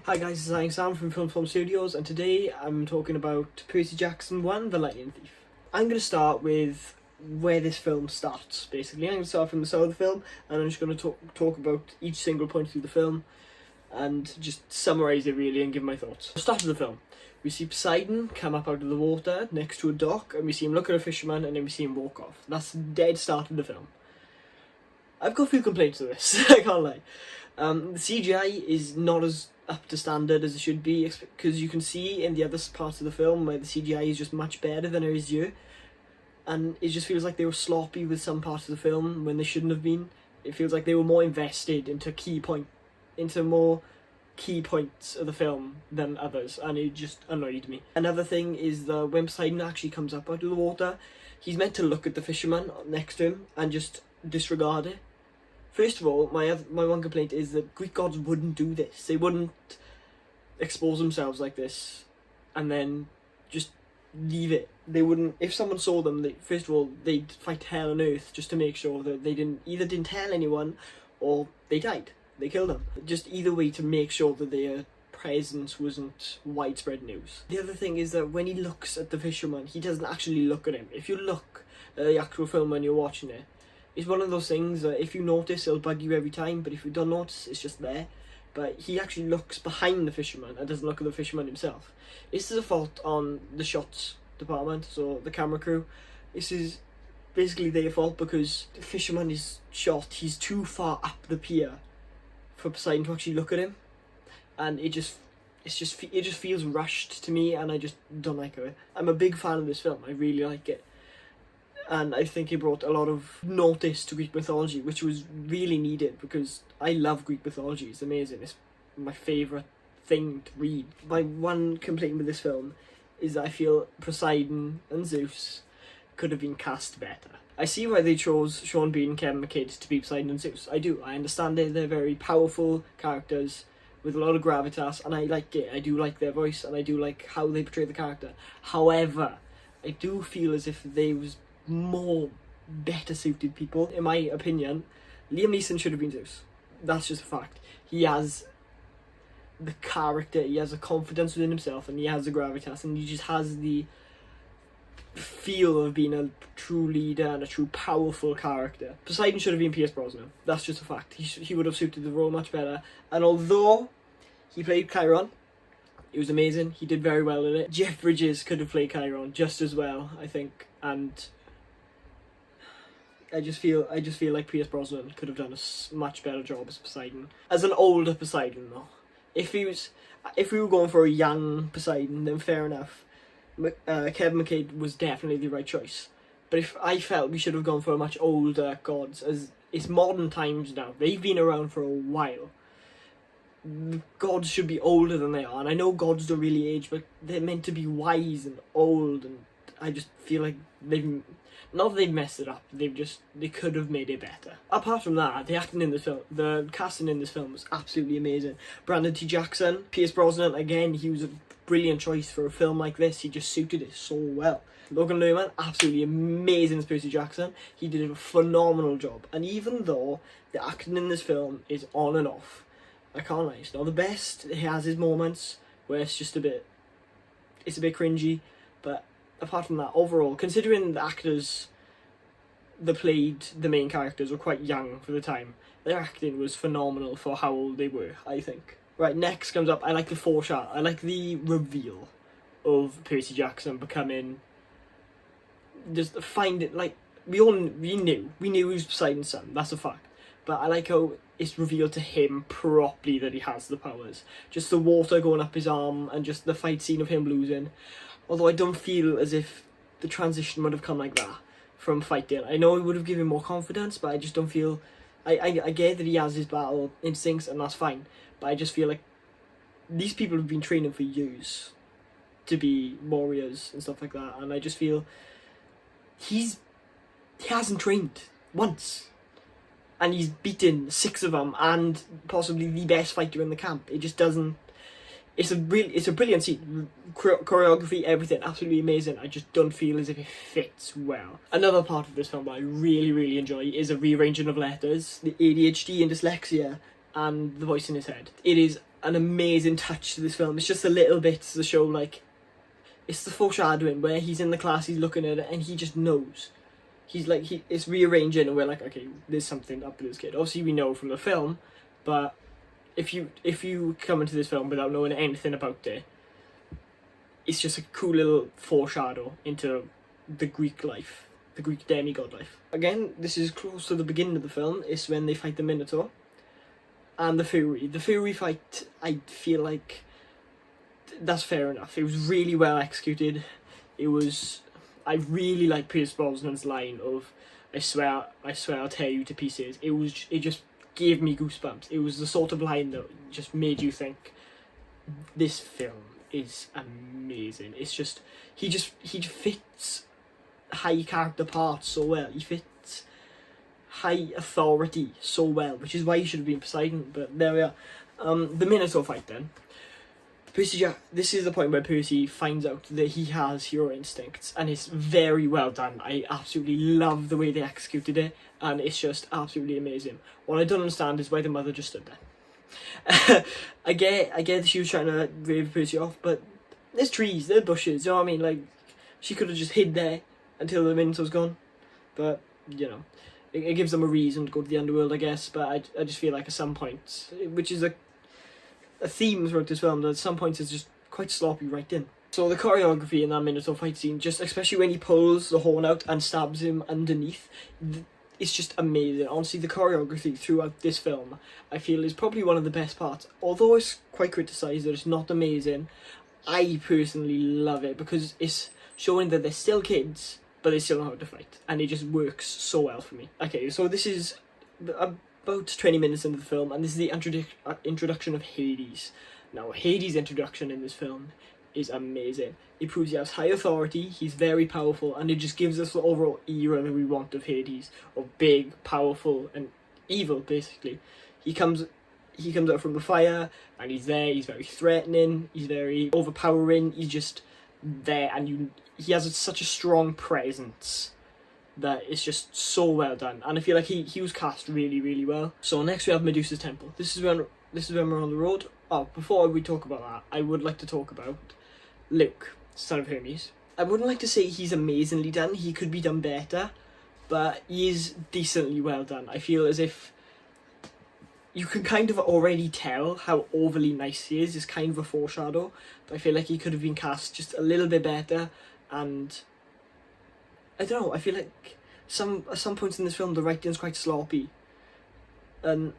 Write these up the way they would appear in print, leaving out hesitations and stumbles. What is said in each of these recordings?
Hi guys, this is Sam from Hartland Studios, and today I'm talking about Percy Jackson 1, The Lightning Thief. I'm going to start with where this film starts, basically. I'm going to start from the start of the film, and I'm just going to talk about each single point through the film, and just summarise it really and give my thoughts. The start of the film. We see Poseidon come up out of the water next to a dock, and we see him look at a fisherman, and then we see him walk off. That's the dead start of the film. I've got a few complaints of this, I can't lie. The CGI is not as up to standard as it should be, because you can see in the other parts of the film where the CGI is just much better than it is here, and it just feels like they were sloppy with some parts of the film when they shouldn't have been. It feels like they were more invested into more key points of the film than others, and it just annoyed me. Another thing is that when Poseidon actually comes up out of the water, he's meant to look at the fisherman next to him and just disregard it. First of all, my one complaint is that Greek gods wouldn't do this. They wouldn't expose themselves like this and then just leave it. They wouldn't. If someone saw them, first of all, they'd fight hell on earth just to make sure that they didn't tell anyone, or they died. They killed them. Just either way to make sure that their presence wasn't widespread news. The other thing is that when he looks at the fisherman, he doesn't actually look at him. If you look at the actual film when you're watching it, it's one of those things that if you notice, it'll bug you every time, but if you don't notice, it's just there. But he actually looks behind the fisherman and doesn't look at the fisherman himself. This is a fault on the shots department, so the camera crew. This is basically their fault, because the fisherman is shot, he's too far up the pier for Poseidon to actually look at him. And it just feels rushed to me, and I just don't like it. I'm a big fan of this film, I really like it. And I think it brought a lot of notice to Greek mythology, which was really needed, because I love Greek mythology. It's amazing. It's my favourite thing to read. My one complaint with this film is that I feel Poseidon and Zeus could have been cast better. I see why they chose Sean Bean and Kevin McKidd to be Poseidon and Zeus. I do. I understand it. They're very powerful characters with a lot of gravitas, and I like it. I do like their voice, and I do like how they portray the character. However, I do feel as if they was more better suited people. In my opinion, Liam Neeson should have been Zeus. That's just a fact. He has the character, he has a confidence within himself, and he has the gravitas, and he just has the feel of being a true leader and a true powerful character. Poseidon should have been Pierce Brosnan. That's just a fact. He would have suited the role much better. And although he played Chiron, it was amazing. He did very well in it. Jeff Bridges could have played Chiron just as well, I think. And I just feel like Pierce Brosnan could have done a much better job as Poseidon. As an older Poseidon, though. If we were going for a young Poseidon, then fair enough. Kevin McKidd was definitely the right choice. But if I felt we should have gone for a much older gods, as it's modern times now. They've been around for a while. The gods should be older than they are. And I know gods don't really age, but they're meant to be wise and old, and I just feel like not that they've messed it up, they could have made it better. Apart from that, the acting in this film, the casting in this film was absolutely amazing. Brandon T. Jackson, Pierce Brosnan, again, he was a brilliant choice for a film like this. He just suited it so well. Logan Lerman, absolutely amazing as Percy Jackson. He did a phenomenal job. And even though the acting in this film is on and off, I can't lie, it's not the best. He has his moments where it's a bit cringy, but apart from that, overall, considering the actors that played the main characters were quite young for the time, their acting was phenomenal for how old they were, I think. Right, next comes up, I like the foreshadow. I like the reveal of Percy Jackson becoming, just find it, like, we knew he was Poseidon's son, that's a fact. But I like how it's revealed to him properly that he has the powers. Just the water going up his arm, and just the fight scene of him losing. Although I don't feel as if the transition would have come like that from fighting. I know it would have given more confidence, but I just don't feel... I get that he has his battle instincts, and that's fine. But I just feel like these people have been training for years to be warriors and stuff like that. And I just feel he hasn't trained once. And he's beaten 6 of them, and possibly the best fighter in the camp. It just doesn't... It's a brilliant scene. Choreography, everything, absolutely amazing. I just don't feel as if it fits well. Another part of this film that I really, really enjoy is a rearranging of letters, the ADHD and dyslexia, and the voice in his head. It is an amazing touch to this film. It's just the little bits to show, like, it's the foreshadowing where he's in the class, he's looking at it, and he just knows. He's like, it's rearranging, and we're like, okay, there's something up with this kid. Obviously, we know from the film, but if you come into this film without knowing anything about it, it's just a cool little foreshadow into the Greek life, the Greek demigod life. Again, this is close to the beginning of the film. It's when they fight the Minotaur and the Fury. The Fury fight, I feel like that's fair enough. It was really well executed. I really like Pierce Brosnan's line of, I swear I'll tear you to pieces. It just gave me goosebumps. It was the sort of line that just made you think, this film is amazing. It's just, he fits high character parts so well. He fits high authority so well, which is why he should have been Poseidon, but there we are. The Minotaur fight then. This is the point where Percy finds out that he has hero instincts, and it's very well done. I absolutely love the way they executed it, and it's just absolutely amazing. What I don't understand is why the mother just stood there. I get that she was trying to wave Percy off, but there's trees, there's bushes, you know what I mean? Like, she could have just hid there until the Minotaur's gone, but, you know, it gives them a reason to go to the underworld, I guess, but I just feel like at some point, which is a theme throughout this film, that at some points it's just quite sloppy right in. So the choreography in that Minotaur fight scene, just especially when he pulls the horn out and stabs him underneath, it's just amazing. Honestly, the choreography throughout this film, I feel, is probably one of the best parts. Although it's quite criticised that it's not amazing, I personally love it because it's showing that they're still kids, but they still know how to fight, and it just works so well for me. Okay, so this is about 20 minutes into the film, and this is the introduction of Hades. Now, Hades' introduction in this film is amazing. It proves he has high authority, he's very powerful, and it just gives us the overall era that we want of Hades, of big, powerful, and evil, basically. He comes out from the fire, and he's there, he's very threatening, he's very overpowering, he's just there, and he has such a strong presence that it's just so well done, and I feel like he was cast really, really well. So next we have Medusa's Temple. This is when we're on the road. Oh, before we talk about that, I would like to talk about Luke, son of Hermes. I wouldn't like to say he's amazingly done, he could be done better, but he is decently well done. I feel as if you can kind of already tell how overly nice he is. It's kind of a foreshadow, but I feel like he could have been cast just a little bit better, and I don't know, I feel like at some points in this film the writing's quite sloppy, and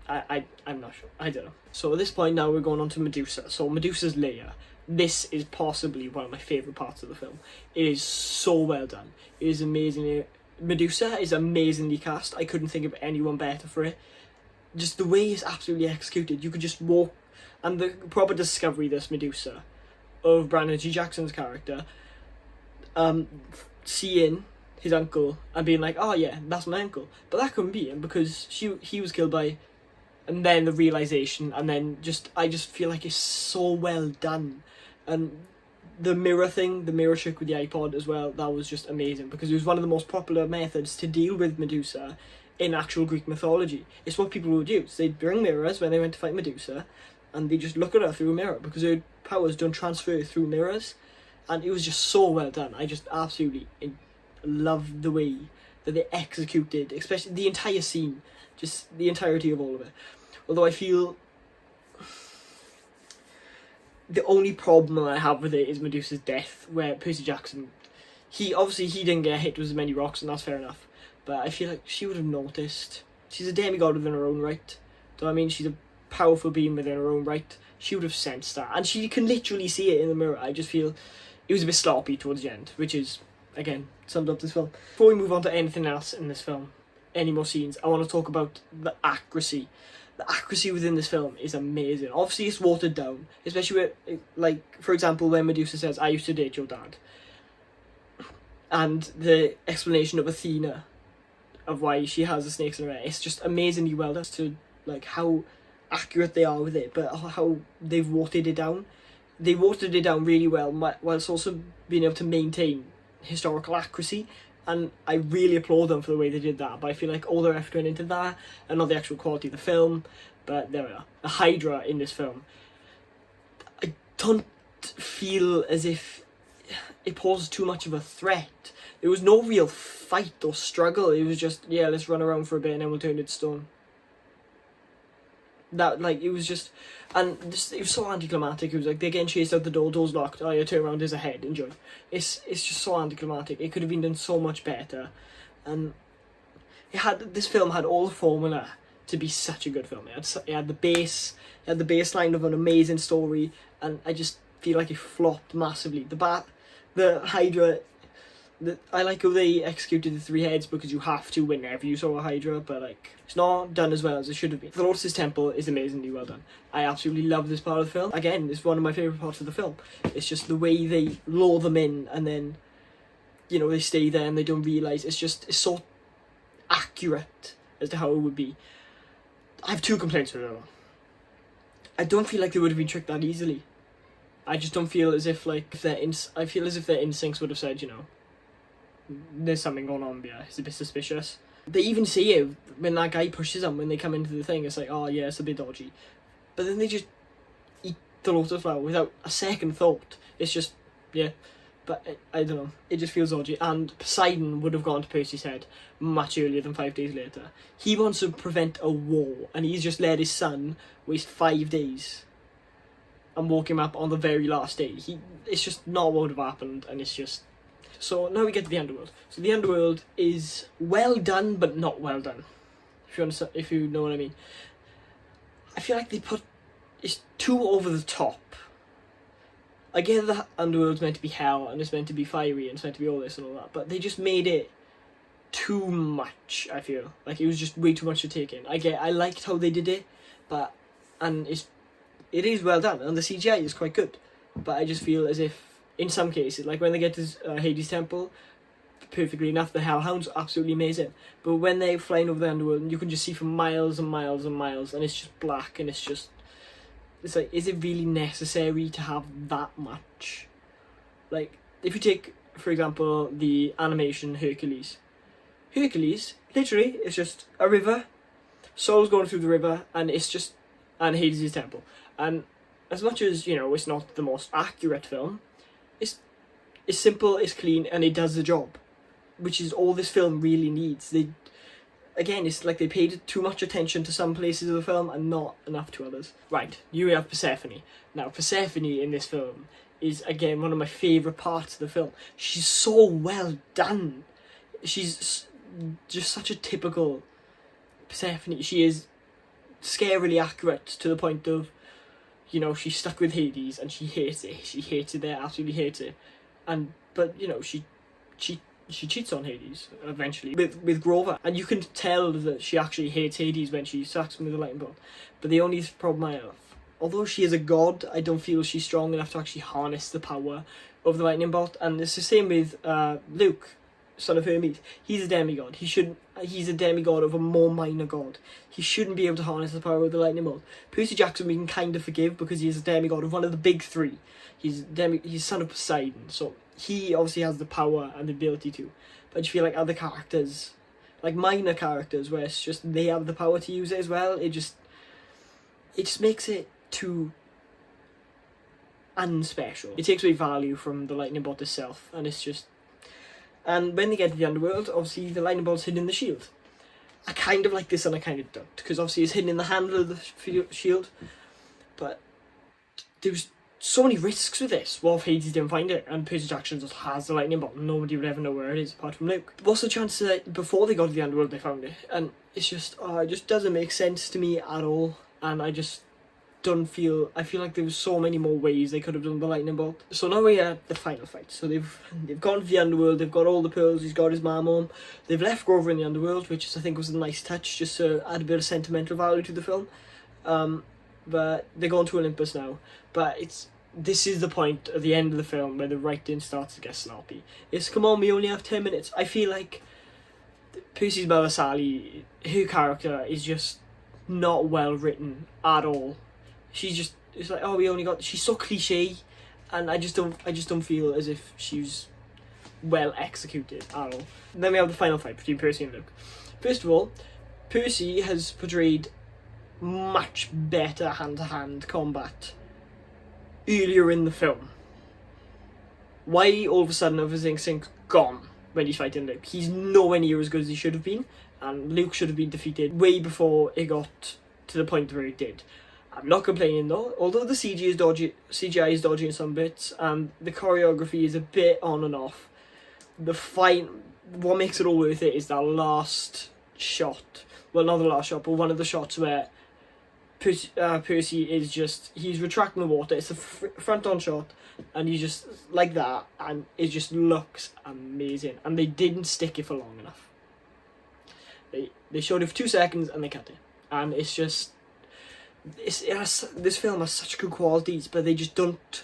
I'm not sure, I don't know. So at this point now we're going on to Medusa. So Medusa's lair. This is possibly one of my favourite parts of the film. It is so well done. It is amazing. Medusa is amazingly cast. I couldn't think of anyone better for it. Just the way it's absolutely executed. You could just walk, and the proper discovery, this Medusa, of Brandon G. Jackson's character, seeing his uncle and being like, oh yeah, that's my uncle, but that couldn't be him because he was killed by, and then the realization, and then I just feel like it's so well done. And the mirror thing, the mirror trick with the iPod as well, that was just amazing because it was one of the most popular methods to deal with Medusa in actual Greek mythology. It's what people would use. They'd bring mirrors when they went to fight Medusa, and they just look at her through a mirror because her powers don't transfer through mirrors. And it was just so well done. I just absolutely loved the way that they executed, especially the entire scene, just the entirety of all of it. Although I feel the only problem I have with it is Medusa's death, where Percy Jackson, he didn't get hit with as many rocks, and that's fair enough. But I feel like she would have noticed. She's a demigod within her own right. Do you know what I mean? She's a powerful being within her own right. She would have sensed that, and she can literally see it in the mirror. I just feel it was a bit sloppy towards the end, which is, again, summed up this film. Before we move on to anything else in this film, any more scenes, I want to talk about the accuracy. The accuracy within this film is amazing. Obviously, it's watered down, especially with, like, for example, when Medusa says, I used to date your dad. And the explanation of Athena, of why she has the snakes in her hair, it's just amazingly well done to, like, how accurate they are with it, but how they've watered it down. They watered it down really well, whilst also being able to maintain historical accuracy, and I really applaud them for the way they did that. But I feel like all their effort went into that, and not the actual quality of the film. but there we are. The Hydra in this film, I don't feel as if it poses too much of a threat. There was no real fight or struggle. It was just, yeah, let's run around for a bit and then we'll turn it to stone. That, like, it was just, and this, it was so anticlimactic. It was like, they're getting chased out the door, door's locked, oh yeah, turn around, there's a head, enjoy. It's just so anticlimactic. It could have been done so much better. And this film had all the formula to be such a good film. It had the baseline of an amazing story, and I just feel like it flopped massively. The Hydra, I like how they executed the 3 heads, because you have to whenever you saw a Hydra, but like, it's not done as well as it should have been. The Lotus's Temple is amazingly well done. I absolutely love this part of the film. Again, it's one of my favourite parts of the film. It's just the way they lure them in, and then, you know, they stay there and they don't realise. It's so accurate as to how it would be. I have 2 complaints with it though. I don't feel like they would have been tricked that easily. I just don't feel as if, like, I feel as if their instincts would have said, you know, there's something going on there, it's a bit suspicious. They even see it when that guy pushes them, when they come into the thing, it's like, oh yeah, it's a bit dodgy. But then they just eat the lotus flower without a second thought. It's just, yeah. But I don't know, it just feels dodgy. And Poseidon would have gone to Percy's head much earlier than 5 days later. He wants to prevent a war, and he's just let his son waste 5 days and woke him up on the very last day. It's just not what would have happened, and it's just... So now we get to the Underworld. So the Underworld is well done, but not well done. If you know what I mean. I feel like it's too over the top. I get the Underworld's meant to be hell, and it's meant to be fiery, and it's meant to be all this and all that, but they just made it too much, I feel. Like, it was just way too much to take in. I liked how they did it, and it is well done, and the CGI is quite good. But I just feel as if, in some cases, like when they get to Hades' Temple, perfectly enough, the Hellhound's absolutely amazing. But when they're flying over the Underworld, you can just see for miles and miles and miles, and it's just black, and it's like, is it really necessary to have that much? Like, if you take, for example, the animation Hercules, literally, it's just a river, souls going through the river, and and Hades' Temple. And as much as, you know, it's not the most accurate film, it's simple, it's clean, and it does the job, which is all this film really needs. Again, it's like they paid too much attention to some places of the film and not enough to others. Right, you have Persephone. Now, Persephone in this film is, again, one of my favourite parts of the film. She's so well done. She's just such a typical Persephone. She is scarily accurate to the point of, you know, she's stuck with Hades and she hates it. She hates it there, absolutely hates it. But, you know, she cheats on Hades eventually with Grover, and you can tell that she actually hates Hades when she sacks him with a lightning bolt. But the only problem I have, although she is a god, I don't feel she's strong enough to actually harness the power of the lightning bolt. And it's the same with Luke, son of Hermes. He's a demigod. He's a demigod of a more minor god. He shouldn't be able to harness the power of the lightning bolt. Percy Jackson we can kind of forgive because he is a demigod of one of the big 3. He's son of Poseidon, so he obviously has the power and the ability to. But I just feel like other characters, like minor characters, where it's just they have the power to use it as well, it just makes it too unspecial. It takes away value from the lightning bolt itself, and it's just... And when they get to the Underworld, obviously the lightning bolt's hidden in the shield. I kind of like this and I kind of don't, because obviously it's hidden in the handle of the shield, but there's so many risks with this. What if Hades didn't find it and Percy Jackson just has the lightning bolt and nobody would ever know where it is apart from Luke? What's the chance that before they got to the Underworld they found it? And it's just, it just doesn't make sense to me at all, and I just don't feel... I feel like there was so many more ways they could have done the lightning bolt. So now we're at the final fight. So they've gone to the Underworld, they've got all the pearls, he's got his mom home. They've left Grover in the Underworld, which I think was a nice touch, just to add a bit of sentimental value to the film. But they're going to Olympus now. But this is the point at the end of the film where the writing starts to get sloppy. It's, come on, we only have 10 minutes. I feel like Percy's mother, Sally, her character is just not well written at all. It's like, oh, we only got... She's so cliche, and I just don't feel as if she's well executed at all. And then we have the final fight between Percy and Luke. First of all, Percy has portrayed much better hand-to-hand combat earlier in the film. Why all of a sudden everything's gone when he's fighting Luke? He's nowhere near as good as he should have been, and Luke should have been defeated way before it got to the point where it did. I'm not complaining though, although the CGI is dodgy in some bits, and the choreography is a bit on and off. What makes it all worth it is that last shot. Well, not the last shot, but one of the shots where Percy is he's retracting the water. It's a front-on shot, and he's just like that, and it just looks amazing. And they didn't stick it for long enough. They showed it for 2 seconds and they cut it, and it's just this film has such good qualities, but they just don't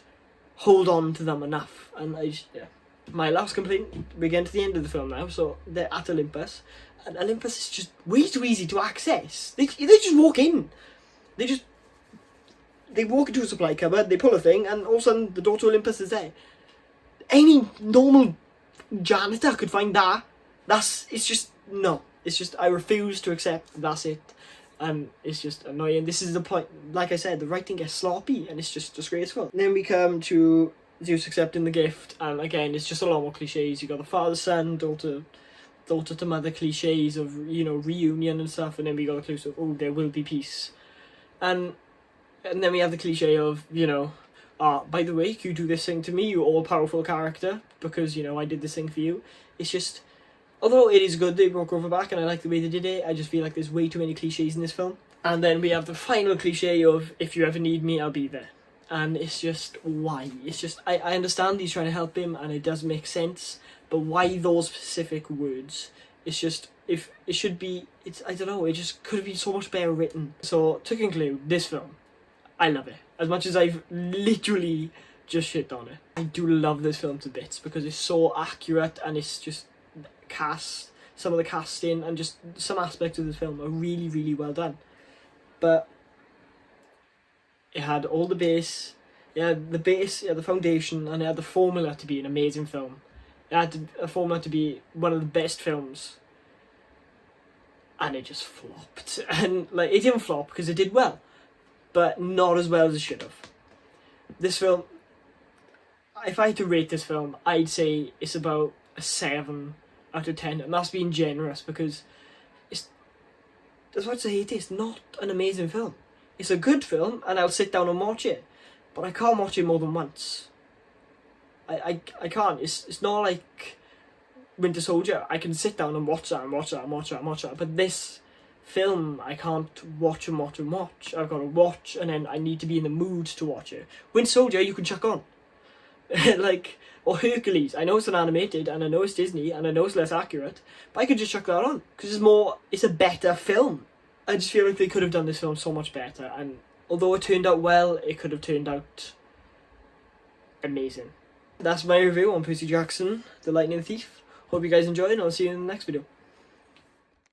hold on to them enough. And my last complaint, we're getting to the end of the film now, so they're at Olympus, and Olympus is just way too easy to access. They just walk in. They walk into a supply cupboard, they pull a thing, and all of a sudden the door to Olympus is there. Any normal janitor could find that. It's just, I refuse to accept that's it. And it's just annoying. This is the point, like I said, the writing gets sloppy, and it's just disgraceful. And then we come to Zeus accepting the gift, and again, it's just a lot more cliches. You got the father-son, daughter to mother cliches of, reunion and stuff, and then we got the clues of, oh, there will be peace. And then we have the cliche of, by the way, you do this thing to me, you all-powerful character, because, I did this thing for you. It's just, although it is good they broke over back, and I like the way they did it, I just feel like there's way too many cliches in this film. And then we have the final cliche of, if you ever need me, I'll be there. And it's just, why? It's just, I understand he's trying to help him, and it does make sense, but why those specific words? It's just, I don't know, it just could have been so much better written. So, to conclude, this film, I love it. As much as I've literally just shit on it, I do love this film to bits, because it's so accurate, and it's just some of the casting, and just some aspects of this film are really, really well done. But it had all the base, the foundation, and it had the formula to be an amazing film. It had a formula to be one of the best films, and it just flopped. And it didn't flop because it did well, but not as well as it should have. This film, if I had to rate this film, I'd say it's about a 7 out of 10, and that's being generous, because that's what I'd say. It is not an amazing film. It's a good film, and I'll sit down and watch it, but I can't watch it more than once. I can't. It's not like Winter Soldier. I can sit down and watch that. But this film, I can't watch and watch and watch. I've got to watch, and then I need to be in the mood to watch it. Winter Soldier, you can chuck on. Or Hercules. I know it's an animated, and I know it's Disney, and I know it's less accurate, but I could just chuck that on, because it's a better film. I just feel like they could have done this film so much better, and although it turned out well, it could have turned out amazing. That's my review on Percy Jackson, The Lightning Thief. Hope you guys enjoyed, and I'll see you in the next video.